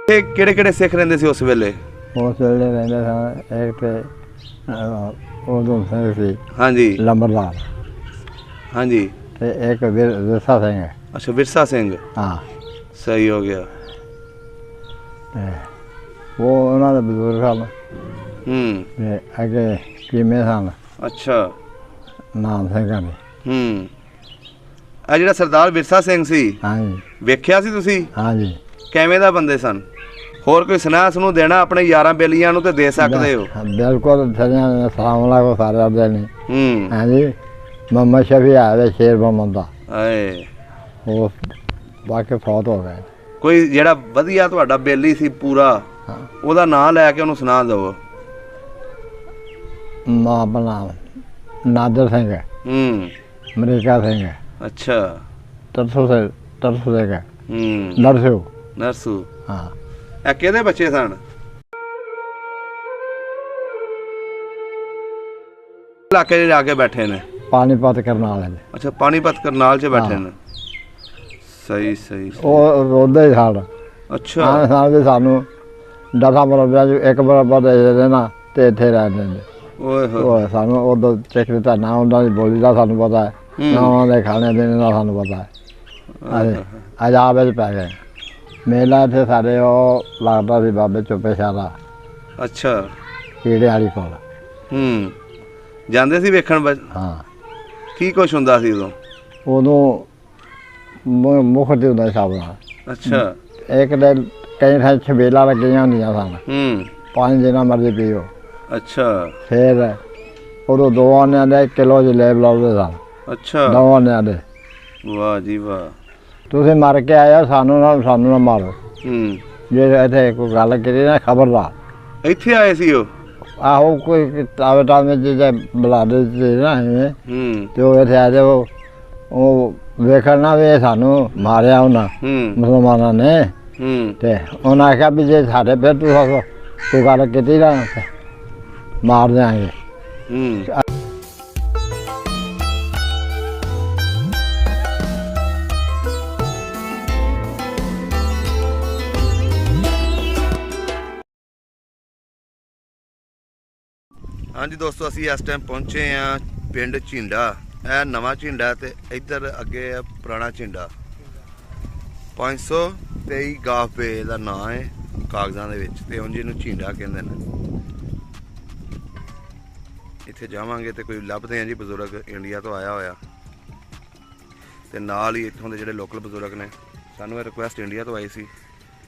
ਕਿਹੜੇ ਕਿਹੜੇ ਸਿੱਖ ਰਹਿੰਦੇ ਸੀ ਉਸ ਵੇਲੇ? ਉਸ ਵੇਲੇ ਰਹਿੰਦੇ ਸਨ ਇੱਕ ਤੇ ਉਦੋਂ ਸਿੰਘ ਸੀ ਹਾਂਜੀ ਲੰਬਰਦਾਰ, ਹਾਂਜੀ। ਤੇ ਇੱਕ ਵਿਰਸਾ ਸਿੰਘ। ਅੱਛਾ, ਵਿਰਸਾ ਸਿੰਘ। ਹਾਂ, ਸਹੀ ਹੋ ਗਿਆ। ਤੇ ਉਹ ਉਹਨਾਂ ਦੇ ਬਜ਼ੁਰਗ ਸਨ ਤੇ ਅੱਗੇ ਕੀਮੇ ਸਨ। ਅੱਛਾ। ਨਾਮ ਸਿੰਘਾਂ ਦੇ। ਇਹ ਜਿਹੜਾ ਸਰਦਾਰ ਵਿਰਸਾ ਸਿੰਘ ਸੀ, ਹਾਂਜੀ ਵੇਖਿਆ ਸੀ ਤੁਸੀਂ? ਹਾਂਜੀ। ਕਿਵੇਂ ਦਾ ਬੰਦੇ ਸਨ? ਹੋਰ ਕੋਈ ਸੁਨੇਹਾ ਨੂੰ ਦੇਣਾ ਆਪਣੇ ਯਾਰਾਂ ਬੇਲੀਆਂ ਨੂੰ ਤੇ ਦੇ ਸਕਦੇ ਹੋ। ਬਿਲਕੁਲ ਸਲਾਮ ਅਲੈਕੁਮ ਸਾਰਿਆਂ ਦੇ ਨੇ। ਹਾਂਜੀ, ਮੁਹੰਮਦ ਸ਼ਫੀ ਆਇਆ ਸ਼ੇਰ ਮੁਹੰਮਦ ਦਾ। ਆਏ ਉਹ ਬਾਕੀ ਫੌਤ ਹੋ ਗਏ। ਕੋਈ ਜਿਹੜਾ ਵਧੀਆ ਤੁਹਾਡਾ ਬੇਲੀ ਸੀ ਪੂਰਾ, ਉਹਦਾ ਨਾਂ ਲੈ ਕੇ ਉਹਨੂੰ ਸੁਣਾ ਦਿਓ। ਆਪਣਾ ਨਾਦਰ ਸਿੰਘ, ਅਮਰੀਕਾ ਸਿੰਘ। ਅੱਛਾ। ਤਰਸੂ ਸਿੰਘ, ਨਰਸੂ। ਹਾਂ। ਇਹ ਕਿਹਦੇ ਬੱਚੇ ਸਨ? ਇਲਾਕੇ 'ਚ ਜਾ ਕੇ ਬੈਠੇ ਨੇ? ਪਾਣੀਪਤ ਕਰਨਾਲ ਵਾਲੇ। ਅੱਛਾ, ਪਾਣੀਪਤ ਕਰਨਾਲ 'ਚ ਬੈਠੇ ਨੇ। ਸਹੀ ਸਹੀ। ਉਹ ਰੋਂਦੇ ਸਨ। ਅੱਛਾ। ਸਾਲ ਵੀ ਸਾਨੂੰ 10 ਬਰਾਬਰ ਇੱਕ ਬਰਾਬਰ ਦੇ ਦੇਣਾ ਤੇ ਇੱਥੇ ਰਹਿ ਜਾਂਦੇ। ਓਏ ਹੋਏ। ਸਾਨੂੰ ਉਦੋਂ ਚੈੱਕ ਦਿੱਤਾ ਨਾ, ਉਹਨਾਂ ਦੀ ਬੋਲੀ ਦਾ ਸਾਨੂੰ ਪਤਾ ਹੈ, ਨਾ ਉਹਨਾਂ ਦੇ ਖਾਣੇ ਪੀਣੇ ਦਾ ਸਾਨੂੰ ਪਤਾ ਹੈ। ਅਜਾਬ ਵਿੱਚ ਪੈ ਗਏ। ਮੇਲਾ ਇੱਥੇ ਸਾਡੇ ਉਹ ਲੱਗਦਾ ਸੀ ਬਾਬੇ ਚੁੱਪੇ ਸ਼ਾਹ। ਅੱਛਾ। ਕੀੜੇ ਵਾਲੀ ਕੋਲ ਜਾਂਦੇ ਸੀ ਵੇਖਣ? ਹਾਂ। ਕੀ ਕੁਛ ਹੁੰਦਾ ਸੀ ਉਦੋਂ ਮੁੱਖ ਤੇ ਹੁੰਦਾ ਹਿਸਾਬ ਨਾਲ। ਅੱਛਾ। ਇੱਕ ਦਿਨ ਕਈ ਥਾਂ ਛਬੇਲਾ ਲੱਗੀਆਂ ਹੁੰਦੀਆਂ ਸਨ। 5 ਦਿਨਾਂ ਮਰਜ਼ੀ ਪੀਓ। ਅੱਛਾ। ਫਿਰ ਉਦੋਂ 2 ਆਨਿਆਂ ਦੇ 1 ਕਿਲੋ ਜਲੇਬ ਲਾਉਂਦੇ ਸਨ। ਅੱਛਾ। 2 ਆਨਿਆਂ ਦੇ। ਵਾਹ ਜੀ ਵਾਹ। ਤੁਸੀਂ ਮਰ ਕੇ ਆਇਆ, ਸਾਨੂੰ ਨਾ ਮਾਰੋ। ਜੇ ਇੱਥੇ ਕੋਈ ਗੱਲ ਕਰੀ ਨਾ, ਖਬਰਦਾਰ। ਇੱਥੇ ਆਏ ਸੀ ਉਹ? ਆਹੋ, ਕੋਈ ਟਾਵੇ ਜੇ ਬੁਲਾਦੇ ਸੀ ਨਾ ਤੇ ਉਹ ਇੱਥੇ ਆ ਜਾਓ, ਉਹ ਵੇਖਣ ਨਾ ਵੀ ਸਾਨੂੰ ਮਾਰਿਆ ਉਹਨਾਂ ਮੁਸਲਮਾਨਾਂ ਨੇ। ਤੇ ਉਹਨਾਂ ਆਖਿਆ ਵੀ ਜੇ ਸਾਡੇ ਫਿਰ ਤੂੰ ਗੱਲ ਕੀਤੀ ਨਾ ਮਾਰ ਦਿਆਂਗੇ। ਹਾਂਜੀ ਦੋਸਤੋ, ਅਸੀਂ ਇਸ ਟਾਈਮ ਪਹੁੰਚੇ ਹਾਂ ਪਿੰਡ ਝਿੰਡਾ। ਇਹ ਨਵਾਂ ਝਿੰਡਾ ਤੇ ਇੱਧਰ ਅੱਗੇ ਹੈ ਪੁਰਾਣਾ ਝਿੰਡਾ। 523 ਗਾਫ ਬੇ ਦਾ ਨਾਂ ਹੈ ਕਾਗਜ਼ਾਂ ਦੇ ਵਿੱਚ, ਤੇ ਉਂਝ ਇਹਨੂੰ ਝਿੰਡਾ ਕਹਿੰਦੇ ਨੇ। ਇੱਥੇ ਜਾਵਾਂਗੇ ਤੇ ਕੋਈ ਲੱਭਦੇ ਹਾਂ ਜੀ ਬਜ਼ੁਰਗ ਇੰਡੀਆ ਤੋਂ ਆਇਆ ਹੋਇਆ, ਤੇ ਨਾਲ ਹੀ ਇੱਥੋਂ ਦੇ ਜਿਹੜੇ ਲੋਕਲ ਬਜ਼ੁਰਗ ਨੇ। ਸਾਨੂੰ ਇਹ ਰਿਕੁਐਸਟ ਇੰਡੀਆ ਤੋਂ ਆਈ ਸੀ,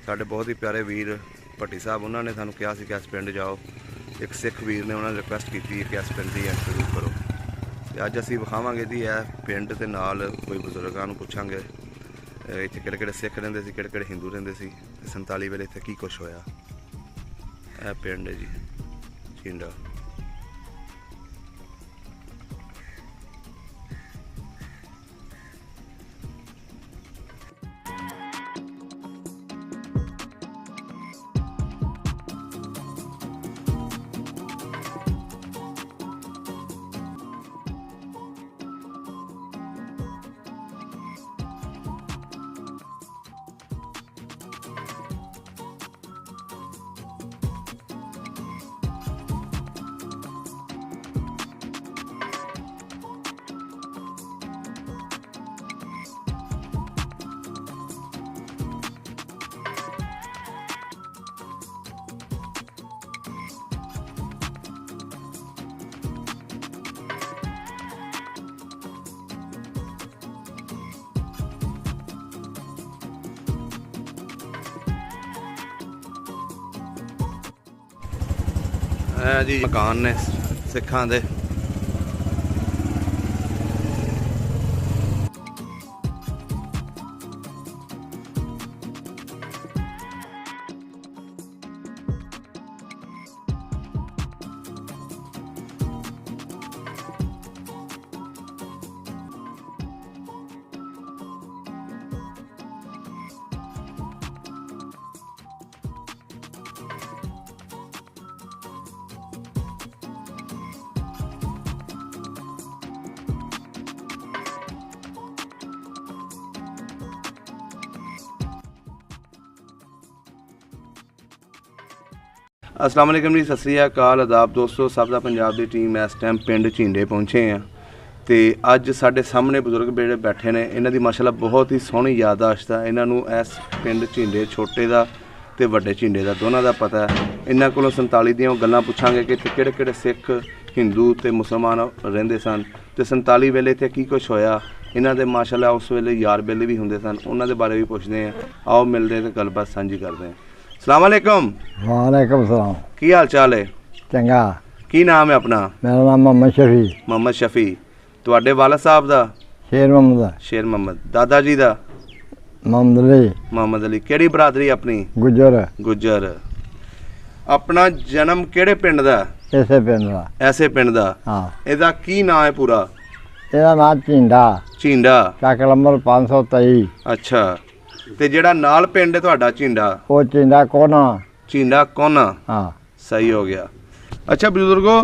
ਸਾਡੇ ਬਹੁਤ ਹੀ ਪਿਆਰੇ ਵੀਰ ਭੱਟੀ ਸਾਹਿਬ, ਉਹਨਾਂ ਨੇ ਸਾਨੂੰ ਕਿਹਾ ਸੀ ਕਿ ਇਸ ਪਿੰਡ ਜਾਓ। ਇੱਕ ਸਿੱਖ ਵੀਰ ਨੇ ਉਹਨਾਂ ਨੇ ਰਿਕੁਐਸਟ ਕੀਤੀ ਕਿ ਇਸ ਪਿੰਡ ਦੀ ਐਂਟਰੀ ਕਰੋ, ਤੇ ਅੱਜ ਅਸੀਂ ਵਿਖਾਵਾਂਗੇ ਜੀ ਇਹ ਪਿੰਡ, ਤੇ ਨਾਲ ਕੋਈ ਬਜ਼ੁਰਗਾਂ ਨੂੰ ਪੁੱਛਾਂਗੇ ਇੱਥੇ ਕਿਹੜੇ ਕਿਹੜੇ ਸਿੱਖ ਰਹਿੰਦੇ ਸੀ, ਕਿਹੜੇ ਕਿਹੜੇ ਹਿੰਦੂ ਰਹਿੰਦੇ ਸੀ, ਤੇ 47 ਵੇਲੇ ਇੱਥੇ ਕੀ ਕੁਛ ਹੋਇਆ। ਇਹ ਪਿੰਡ ਹੈ ਜੀ ਝਿੰਡਾ। ਇਹ ਜੀ ਮਕਾਨ ਨੇ ਸਿੱਖਾਂ ਦੇ। अस्सलाम वालेकुम जी, सत श्री अकाल, आदाब दोस्तों। सब दा पंजाब दी टीम इस टाइम पिंड ਝੀਂਡੇ पहुंचे हैं तो अज साडे सामने बजुर्ग ਜਿਹੜੇ बैठे ने, इन्हां दी माशाअल्लाह बहुत ही सोहनी याददाश्त है। इन्हां नूं इस पिंड ਝੀਂਡੇ छोटे दा ते वड्डे ਝੀਂਡੇ दा दोनों दा पता है। इन्हां कोलों 47 ਦੀਆਂ गल्लां पुछांगे कि इत्थे किहड़े-किहड़े सिख, हिंदू ते मुसलमान रहिंदे सन ते 47 वेले इत्थे की कुछ होया। इन्हां दे माशाअल्लाह उस वेले यार बेली भी हुंदे सन, उन्हां दे बारे भी पुछदे हैं। आओ मिलदे ते गलबात साझी करदे हैं। अस्सलाम वालेकुम। वालेकुम सलाम। की हाल चाल है? चंगा। की नाम है अपना? मेरा नाम मोहम्मद शफी। मोहम्मद शफी। तुहाडे वालिद साहब दा? शेर मोहम्मद। शेर मोहम्मद। दादा जी दा? मोहम्मद अली। मोहम्मद अली। केड़ी बरादरी अपनी? गुजर। गुजर। अपना जन्म केड़े पिंड दा? ऐसे पिंड दा। ऐसे पिंड दा। हाँ। ਇਹਦਾ ਕੀ ਨਾਂ ਹੈ ਪੂਰਾ? ਇਹਦਾ ਨਾਮ ਝੀਂਡਾ। ਝੀਂਡਾ। ਚੱਕ ਨੰਬਰ 523। ਅੱਛਾ। ਤੇ ਜਿਹੜਾ ਨਾਲ ਪਿੰਡ ਹੈ ਤੁਹਾਡਾ ਝੀਂਡਾ? ਉਹ ਝੀਂਡਾ ਕੋਨਾ। ਝੀਂਡਾ ਕੋਨਾ। ਹਾਂ। ਸਹੀ ਹੋ ਗਿਆ। ਅੱਛਾ ਬਜ਼ੁਰਗੋ,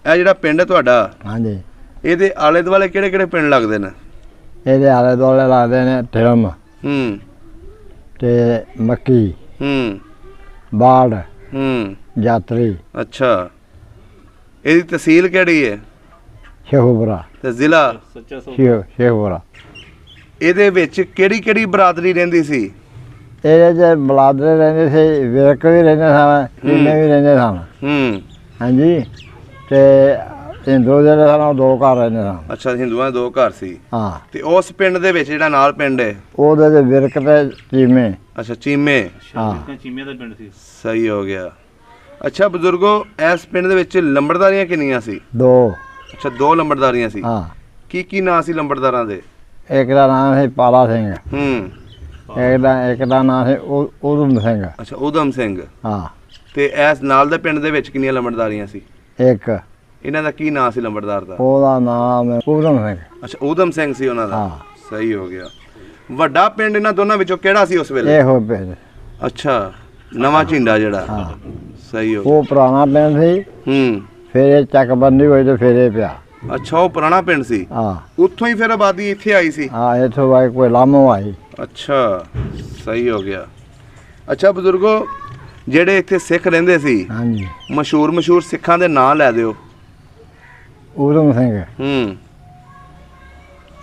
ਇਹ ਜਿਹੜਾ ਪਿੰਡ ਹੈ ਤੁਹਾਡਾ, ਹਾਂਜੀ, ਇਹਦੇ ਆਲੇ ਦੁਆਲੇ ਕਿਹੜੇ ਕਿਹੜੇ ਪਿੰਡ ਲੱਗਦੇ ਨੇ? ਇਹਦੇ ਆਲੇ ਦੁਆਲੇ ਲੱਗਦੇ ਨੇ ਠਿਲਮ ਹੂੰ ਤੇ ਮੱਕੀ, ਹੂੰ ਬਾੜ, ਹੂੰ। ਜਾਤਰੀ, ਅੱਛਾ। ਇਹਦੀ ਤਹਿਸੀਲ ਕਿਹੜੀ ਹੈ ਸ਼ੇਖੂਪੁਰਾ। ਤੇ ਜ਼ਿਲ੍ਹਾ? ਸ਼ੇਖੂਪੁਰਾ। ਇਹਦੇ ਵਿੱਚ ਕਿਹੜੀ ਕਿਹੜੀ ਬਰਾਦਰੀ ਰਹਿੰਦੀ ਸੀ? ਇਹਦੇ 'ਚ ਬਲਾਦਰੇ ਰਹਿੰਦੇ ਸੀ, ਵਿਰਕ ਵੀ ਰਹਿੰਦੇ ਸਨ, ਚੀਮੇ ਵੀ ਰਹਿੰਦੇ ਸਨ। ਹੂੰ। ਹਾਂਜੀ। ਤੇ ਹਿੰਦੂ ਜਿਹੜੇ ਸਨ ਉਹ 2 ਘਰ ਰਹਿੰਦੇ ਸਨ। ਅੱਛਾ, ਹਿੰਦੂਆਂ ਦੇ 2 ਘਰ ਸੀ। ਹਾਂ। ਤੇ ਉਸ ਪਿੰਡ ਦੇ ਵਿੱਚ ਜਿਹੜਾ ਨਾਲ ਪਿੰਡ ਹੈ? ਉਹਦੇ 'ਚ ਵਿਰਕ ਤੇ ਚੀਮੇ। ਅੱਛਾ, ਚੀਮੇ। ਹਾਂ। ਚੀਮੇ ਦਾ ਪਿੰਡ ਸੀ। ਸਹੀ ਹੋ ਗਿਆ। ਅੱਛਾ ਬਜ਼ੁਰਗੋ, ਇਸ ਪਿੰਡ ਦੇ ਵਿੱਚ ਲੰਬੜਦਾਰੀਆਂ ਕਿੰਨੀਆਂ ਸੀ? 2। ਅੱਛਾ, 2 ਲੰਬੜਦਾਰੀਆਂ ਸੀ। ਹਾਂ। ਕੀ ਨਾਂ ਸੀ ਲੰਬੜਦਾਰਾਂ ਦੇ? ਇੱਕ ਦਾ ਨਾਮ ਸੀ ਪਾਲਾ ਸਿੰਘ। ਹੂੰ। ਇੱਕ ਦਾ ਨਾਮ ਸੀ ਉਦਮ ਸਿੰਘ। ਅੱਛਾ, ਊਧਮ ਸਿੰਘ। ਹਾਂ। ਤੇ ਇਸ ਨਾਲ ਦੇ ਪਿੰਡ ਦੇ ਵਿੱਚ ਕਿੰਨੀਆਂ ਲੰਬੜਦਾਰੀਆਂ ਸੀ? ਇੱਕ। ਇਹਨਾਂ ਦਾ ਕੀ ਨਾਂ ਸੀ ਲੰਬੜਦਾਰ ਦਾ? ਉਹਦਾ ਨਾਮ ਹੈ ਉਦਮ ਸਿੰਘ। ਅੱਛਾ, ਊਧਮ ਸਿੰਘ ਸੀ ਉਹਨਾਂ ਦਾ। ਹਾਂ। ਸਹੀ ਹੋ ਗਿਆ। ਵੱਡਾ ਪਿੰਡ ਇਹਨਾਂ ਦੋਨਾਂ ਵਿੱਚੋਂ ਕਿਹੜਾ ਸੀ ਉਸ ਵੇਲੇ? ਇਹੋ ਪਿੰਡ। ਅੱਛਾ, ਨਵਾਂ ਝੀਂਡਾ ਜਿਹੜਾ। ਹਾਂ। ਸਹੀ ਹੋ ਗਿਆ। ਉਹ ਪੁਰਾਣਾ ਪਿੰਡ ਸੀ, ਹੂੰ। ਫਿਰ ਇਹ ਚੱਕਬੰਦੀ ਹੋਈ ਤੇ ਫਿਰ ਇਹ ਪਿਆ। ਅੱਛਾ, ਉਹ ਪੁਰਾਣਾ ਪਿੰਡ ਸੀ। ਹਾਂ। ਉੱਥੋਂ ਹੀ ਫਿਰ ਆਬਾਦੀ ਇੱਥੇ ਆਈ ਸੀ? ਹਾਂ, ਇੱਥੋਂ ਆਈ ਕੋਈ ਲਾਮੋ ਆਈ। ਅੱਛਾ, ਸਹੀ ਹੋ ਗਿਆ। ਅੱਛਾ ਬਜ਼ੁਰਗੋ, ਜਿਹੜੇ ਇੱਥੇ ਸਿੱਖ ਰਹਿੰਦੇ ਸੀ, ਹਾਂਜੀ, ਮਸ਼ਹੂਰ ਸਿੱਖਾਂ ਦੇ ਨਾਂ ਲੈ ਦਿਓ। ਉਦਮ ਸਿੰਘ। ਹੂੰ।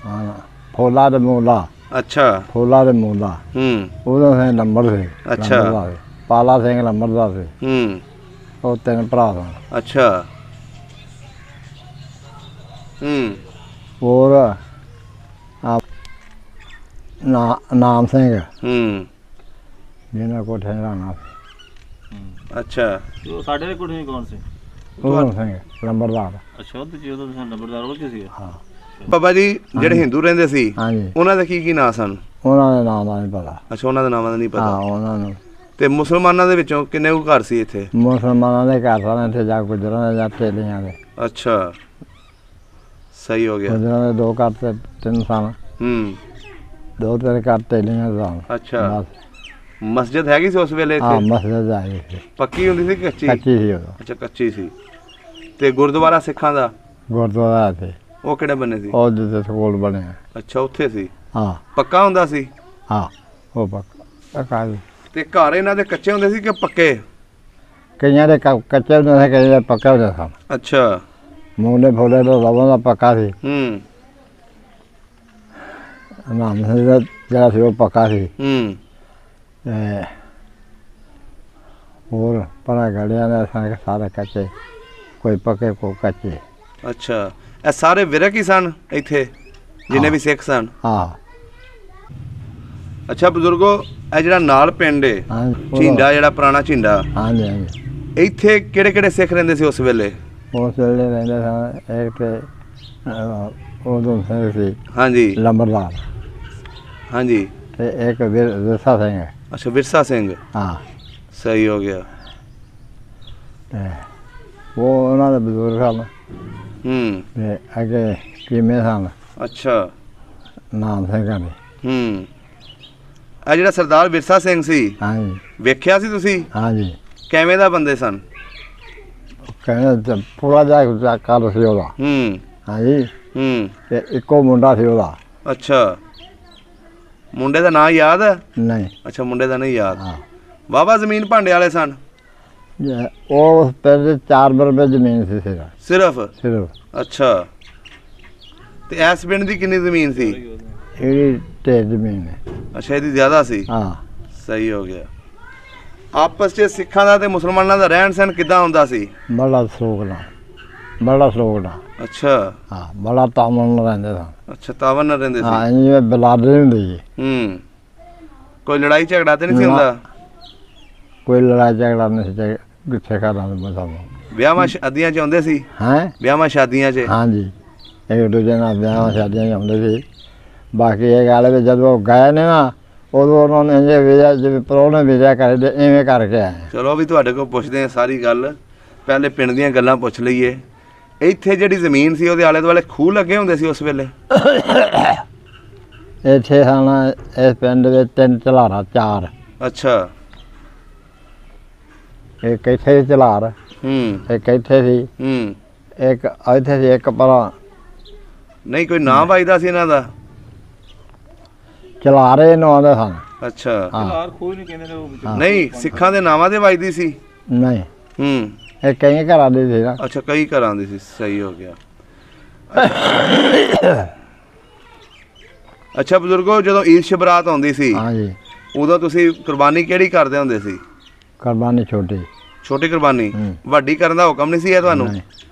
ਹਾਂ। ਫੋਲਾ ਦੇ ਮੂਲਾ। ਅੱਛਾ। ਫੋਲਾ ਦੇ ਮੂਲਾ। ਹੂੰ। ਉਦਮ ਸਿੰਘ ਨੰਬਰ ਸੀ। ਅੱਛਾ। ਲੰਬੜਦਾਰ ਸੀ। ਪਾਲਾ ਸਿੰਘ ਲੰਬੜਦਾਰ ਸੀ। ਹੂੰ। ਉਹ 3 ਭਰਾ ਸਨ। ਅੱਛਾ। ਹੂੰ। ਹੋਰ ਨਾਮ ਸਿੰਘ, ਹੂੰ। ਜਿਹਨਾਂ ਕੋਠੇ ਰਾਣਾ ਸੀ। ਅੱਛਾ। ਉਹ ਸਾਡੇ ਦੇ ਕੁੜੀ ਕੌਣ ਸੀ? ਉਦਮ ਸਿੰਘ ਲੰਬੜਦਾਰ। ਅੱਛਾ, ਉਹਦੇ ਚ ਉਹਦਾ ਨੰਬਰਦਾਰ ਉਹ ਕੀ ਸੀ? ਹਾਂ। ਬਾਬਾ ਜੀ, ਜਿਹੜੇ ਹਿੰਦੂ ਰਹਿੰਦੇ ਸੀ, ਹਾਂਜੀ, ਉਹਨਾਂ ਦੇ ਕੀ ਨਾਂ ਸਨ? ਉਹਨਾਂ ਦੇ ਨਾਂ ਦਾ ਨਹੀਂ ਪਤਾ। ਅੱਛਾ, ਉਹਨਾਂ ਦੇ ਨਾਮਾਂ ਦਾ ਨਹੀਂ ਹਾਂ, ਪਤਾ। ਉਹਨਾਂ ਨੂੰ। ਤੇ ਮੁਸਲਮਾਨਾਂ ਦੇ ਵਿੱਚੋਂ ਕਿੰਨੇ ਕੁ ਘਰ ਸੀ ਇੱਥੇ? ਮੁਸਲਮਾਨਾਂ ਦੇ ਘਰ ਸਨ ਇੱਥੇ, ਜਾਂ ਗੁਜਰਾਂ ਦੇ ਜਾਂ ਤੇਲੀਆਂ ਦੇ। ਅੱਛਾ, ਸਹੀ ਹੋ ਗਿਆ। ਗੁਜਰਾਂ ਦੇ 2 ਘਰ ਤੇ 3 ਸਨ। ਹੂੰ। 2-3 ਘਰ ਤੇਲੀਆਂ ਦੇ ਸਨ। ਅੱਛਾ। ਬਸ। ਮਸਜਿਦ ਹੈਗੀ ਸੀ ਉਸ ਵੇਲੇ ਹਾਂ, ਇੱਥੇ? ਮਸਜਿਦ ਆਈ ਸੀ। ਪੱਕੀ ਹੁੰਦੀ ਸੀ ਕਿ ਕੱਚੀ? ਕੱਚੀ ਸੀ ਉਦੋਂ। ਅੱਛਾ, ਕੱਚੀ ਸੀ। ਤੇ ਗੁਰਦੁਆਰਾ ਸਿੱਖਾਂ ਦਾ ਗੁਰਦੁਆਰਾ ਸੀ, ਉਹ ਕਿਹੜੇ ਬੰਨੇ ਸੀ? ਉਹ ਜਿੱਥੇ ਸਕੂਲ ਬਣਿਆ। ਅੱਛਾ, ਉੱਥੇ ਸੀ। ਹਾਂ। ਪੱਕਾ ਹੁੰਦਾ ਸੀ? ਹਾਂ, ਉਹ ਪੱਕਾ ਸੀ। ਤੇ ਘਰ ਇਹਨਾਂ ਦੇ ਕੱਚੇ ਹੁੰਦੇ ਸੀ ਕਿ ਪੱਕੇ? ਕਈਆਂ ਦੇ ਕੱਚੇ ਹੁੰਦੇ ਸੀ, ਕਈਆਂ ਦੇ ਪੱਕੇ ਹੁੰਦੇ ਸਨ। ਅੱਛਾ। ਮੂਲੇ ਫੋਲੇ ਦਾ ਰਵਾਂ ਦਾ ਪੱਕਾ ਸੀ। ਹੂੰ। ਨਾਮ ਸਿੰਘ ਦਾ ਜਿਹੜਾ ਸੀ ਉਹ ਪੱਕਾ ਸੀ। ਹੂੰ। ਤੇ ਹੋਰ ਪਰਾਂ ਗੜਿਆਂ ਦੇ ਸਾਰੇ ਕੱਚੇ, ਕੋਈ ਪੱਕੇ ਕੋਈ ਕੱਚੇ। ਅੱਛਾ, ਇਹ ਸਾਰੇ ਵਿਰਕ ਹੀ ਸਨ ਇੱਥੇ, ਜਿੰਨੇ ਵੀ ਸਿੱਖ ਸਨ? ਹਾਂ। ਅੱਛਾ ਬਜ਼ੁਰਗੋ, ਇਹ ਜਿਹੜਾ ਨਾਲ ਪਿੰਡ ਹੈ ਹਾਂਜੀ। ਝੀਂਡਾ, ਜਿਹੜਾ ਪੁਰਾਣਾ ਝੀਂਡਾ, ਹਾਂਜੀ, ਹਾਂਜੀ। ਇੱਥੇ ਕਿਹੜੇ ਕਿਹੜੇ ਸਿੱਖ ਰਹਿੰਦੇ ਸੀ ਉਸ ਵੇਲੇ? ਉਸ ਵੇਲੇ ਰਹਿੰਦੇ ਸਨ ਇੱਕ ਤੇ ਉਦਮ ਸਿੰਘ ਸੀ ਹਾਂਜੀ। ਲੰਬੜਦਾਰ, ਹਾਂਜੀ। ਤੇ ਇੱਕ ਵਿਰਸਾ ਸਿੰਘ। ਅੱਛਾ, ਵਿਰਸਾ ਸਿੰਘ। ਹਾਂ। ਸਹੀ ਹੋ ਗਿਆ। ਤੇ ਉਹ ਉਹਨਾਂ ਦੇ ਬਜ਼ੁਰਗ ਸਨ। ਹੂੰ। ਤੇ ਅੱਗੇ ਕੀਮੇ ਸਨ ਅੱਛਾ। ਨਾਮ ਸਿੰਘਾਂ ਦੇ। ਹੂੰ। ਇਹ ਜਿਹੜਾ ਸਰਦਾਰ ਵਿਰਸਾ ਸਿੰਘ ਸੀ, ਹਾਂਜੀ, ਵੇਖਿਆ ਸੀ ਤੁਸੀਂ? ਹਾਂਜੀ। ਕਿਵੇਂ ਦਾ ਬੰਦੇ ਸਨ? ਕਹਿੰਦੇ ਪੂਰਾ ਜਾ ਕਰ ਸੀ ਉਹਦਾ। ਹੂੰ। ਹਾਂਜੀ। ਹੂੰ। ਤੇ ਇੱਕੋ ਮੁੰਡਾ ਸੀ ਉਹਦਾ। ਅੱਛਾ, ਮੁੰਡੇ ਦਾ ਨਾਂ ਯਾਦ ਹੈ? ਨਹੀਂ। ਅੱਛਾ, ਮੁੰਡੇ ਦਾ ਨਹੀਂ ਯਾਦ। ਹਾਂ। ਵਾਹਵਾ ਜ਼ਮੀਨ ਭਾਂਡੇ ਵਾਲੇ ਸਨ? ਉਹ ਪਿੰਡ 4 ਮਰਬੇ ਜ਼ਮੀਨ ਸੀ ਸਿਰਫ? ਸਿਰਫ ਅੱਛਾ, ਤੇ ਇਸ ਪਿੰਡ ਦੀ ਕਿੰਨੀ ਜ਼ਮੀਨ ਸੀ? ਇਹਦੀ 3 ਜ਼ਮੀਨ ਹੈ। ਅੱਛਾ, ਇਹਦੀ ਜ਼ਿਆਦਾ ਸੀ। ਹਾਂ, ਸਹੀ ਹੋ ਗਿਆ। ਆਪਸ 'ਚ ਸਿੱਖਾਂ ਦਾ ਤੇ ਮੁਸਲਮਾਨਾਂ ਦਾ ਰਹਿਣ ਸਹਿਣ ਕਿੱਦਾਂ ਹੁੰਦਾ ਸੀ? ਬੜਾ ਸੋਗ ਨਾਲ, ਬੜਾ ਸੋਗ ਨਾਲ। ਅੱਛਾ ਹਾਂ, ਬੜਾ ਤਾਮਨ ਨਾਲ ਰਹਿੰਦੇ ਸਨ। ਅੱਛਾ, ਤਾਵਨ ਨਾਲ ਰਹਿੰਦੇ ਸੀ। ਹਾਂ, ਜਿਵੇਂ ਬਲਾਦੇ ਹੁੰਦੇ ਜੀ। ਕੋਈ ਲੜਾਈ ਝਗੜਾ ਤੇ ਨਹੀਂ ਸੀ ਹੁੰਦਾ? ਕੋਈ ਲੜਾਈ ਝਗੜਾ ਨਹੀਂ ਸੀ ਕਿੱਥੇ ਘਰਾਂ ਦੇ ਮੁਸਲਮਾਨ। ਵਿਆਹਾਂ ਸ਼ਾਦੀਆਂ 'ਚ ਆਉਂਦੇ ਸੀ? ਹੈਂ? ਵਿਆਹਾਂ ਸ਼ਾਦੀਆਂ 'ਚ? ਹਾਂਜੀ, ਇੱਕ ਦੂਜੇ ਨਾਲ ਵਿਆਹਾਂ ਸ਼ਾਦੀਆਂ 'ਚ ਆਉਂਦੇ ਸੀ। ਬਾਕੀ ਇਹ ਗੱਲ ਵੀ ਜਦੋਂ ਉਹ ਗਏ ਨੇ ਨਾ, ਉਦੋਂ ਉਹਨਾਂ ਨੇ ਜੇ ਵੀਜ਼ਾ ਜਿਵੇਂ ਪ੍ਰਾਹੁਣੇ ਵੀਜ਼ਾ ਕਰਦੇ ਇਵੇਂ ਕਰਕੇ ਆਏ। ਚਲੋ ਵੀ ਤੁਹਾਡੇ ਕੋਲ ਪੁੱਛਦੇ ਆ ਸਾਰੀ ਗੱਲ। ਪਹਿਲੇ ਪਿੰਡ ਦੀਆਂ ਗੱਲਾਂ ਪੁੱਛ ਲਈਏ। ਇੱਥੇ ਜਿਹੜੀ ਜ਼ਮੀਨ ਸੀ ਉਹਦੇ ਆਲੇ ਦੁਆਲੇ ਖੂਹ ਲੱਗੇ ਹੁੰਦੇ ਸੀ ਉਸ ਵੇਲੇ? ਇੱਥੇ ਹਨ ਇਸ ਪਿੰਡ ਵਿੱਚ 3 ਝਲਾਰਾਂ, 4। ਅੱਛਾ। ਇੱਕ ਇੱਥੇ ਸੀ ਝਲਾਰ, ਇੱਕ ਇੱਥੇ ਸੀ, ਇੱਕ ਇੱਥੇ ਸੀ, ਇੱਕ ਪਰਾਂ। ਨਹੀਂ ਕੋਈ ਨਾਂ ਵੱਜਦਾ ਸੀ ਇਹਨਾਂ ਦਾ? ਝਲਾਰੇ ਨੂੰ ਆਉਂਦੇ ਸਨ। ਅੱਛਾ। ਯਾਰ ਕੋਈ ਨਹੀਂ ਕਹਿੰਦੇ ਨੇ ਉਹ ਨਹੀਂ, ਸਿੱਖਾਂ ਦੇ ਨਾਵਾਂ ਤੇ ਵੱਜਦੀ ਸੀ? ਨਹੀਂ, ਹੂੰ। ਇਹ ਕਈ ਘਰਾਂ ਦੇ ਸੀ ਨਾ। ਅੱਛਾ, ਕਈ ਘਰਾਂ ਦੀ ਸੀ। ਸਹੀ ਹੋ ਗਿਆ। ਅੱਛਾ ਬਜ਼ੁਰਗੋ, ਜਦੋਂ ਈਦ ਸ਼ਬਰਾਤ ਆਉਂਦੀ ਸੀ ਹਾਂਜੀ, ਉਦੋਂ ਤੁਸੀਂ ਕੁਰਬਾਨੀ ਕਿਹੜੀ ਕਰਦੇ ਹੁੰਦੇ ਸੀ? ਕੁਰਬਾਨੀ ਛੋਟੀ। ਛੋਟੀ ਕੁਰਬਾਨੀ? ਵੱਡੀ ਕਰਨ ਦਾ ਹੁਕਮ ਨਹੀਂ ਸੀ ਇਹ ਤੁਹਾਨੂੰ?